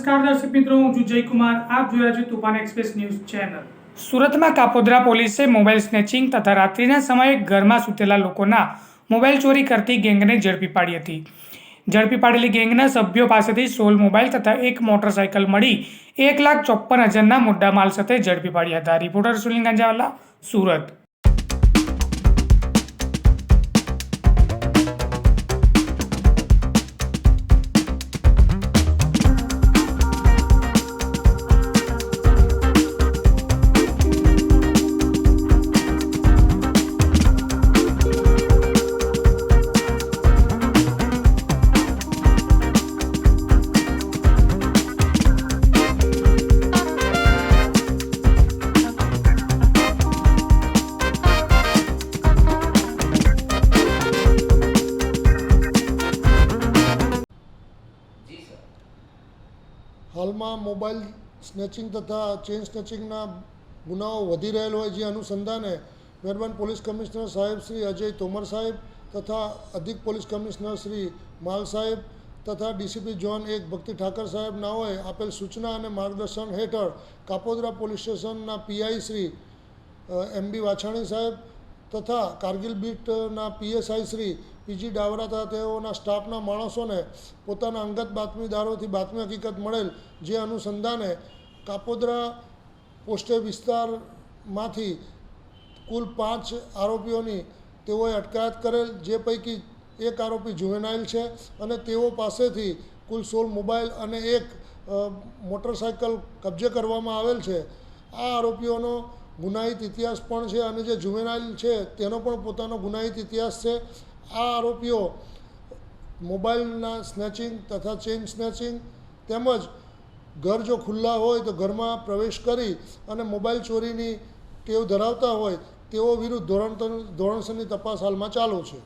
નમસ્કાર દર્શક મિત્રો, હું છું જયકુમાર. આપ જોઈ રહ્યા છો તુફાન એક્સપ્રેસ ન્યૂઝ ચેનલ. સુરતમાં કાપોદ્રા પોલીસે મોબાઈલ સ્નેચિંગ તથા રાત્રિના સમયે ઘરમાં સૂતેલા લોકોના મોબાઈલ ચોરી કરતી ગેંગને ઝડપી પાડી હતી. ઝડપી પાડેલી ગેંગના સભ્યો પાસેથી 16 મોબાઈલ તથા એક મોટરસાઇકલ મળી 1,54,000ના મુદ્દા માલ સાથે ઝડપી પાડ્યા હતા. રિપોર્ટર સુનિલ ગાંજાવાલા, સુરત. હાલમાં મોબાઈલ સ્નેચિંગ તથા ચેઇન સ્નેચિંગના ગુનાઓ વધી રહેલ હોય, જે અનુસંધાને મહેરબાન પોલીસ કમિશનર સાહેબ શ્રી અજય તોમર સાહેબ તથા અધિક પોલીસ કમિશનર શ્રી માલ સાહેબ તથા ડીસીપી ઝોન 1 ભક્તિ ઠાકર સાહેબ નાઓએ આપેલ સૂચના અને માર્ગદર્શન હેઠળ કાપોદ્રા પોલીસ સ્ટેશનના પીઆઈ શ્રી એમબી વાછાણી સાહેબ તથા કારગિલ બીટના પીએસઆઈ શ્રી પીજી ડાવરા તથા તેઓના સ્ટાફના માણસોને પોતાના અંગત બાતમીદારોથી બાતમી હકીકત મળેલ, જે અનુસંધાને કાપોદ્રા પોસ્ટે વિસ્તારમાંથી કુલ 5 આરોપીઓની તેઓએ અટકાયત કરેલ, જે પૈકી એક આરોપી જુવેનાઇલ છે અને તેઓ પાસેથી કુલ 16 મોબાઈલ અને એક મોટરસાઇકલ કબજે કરવામાં આવેલ છે. આ આરોપીઓનો ગુનાહિત ઇતિહાસ પણ છે અને જે જુવેનાઇલ છે તેનો પણ પોતાનો ગુનાહિત ઇતિહાસ છે. આ આરોપીઓ મોબાઈલના સ્નેચિંગ તથા ચેઇન સ્નેચિંગ તેમજ ઘર જો ખુલ્લા હોય તો ઘરમાં પ્રવેશ કરી અને મોબાઈલ ચોરીની ટેવ ધરાવતા હોય તેઓ વિરુદ્ધ ધોરણસરની તપાસ હાલમાં ચાલુ છે.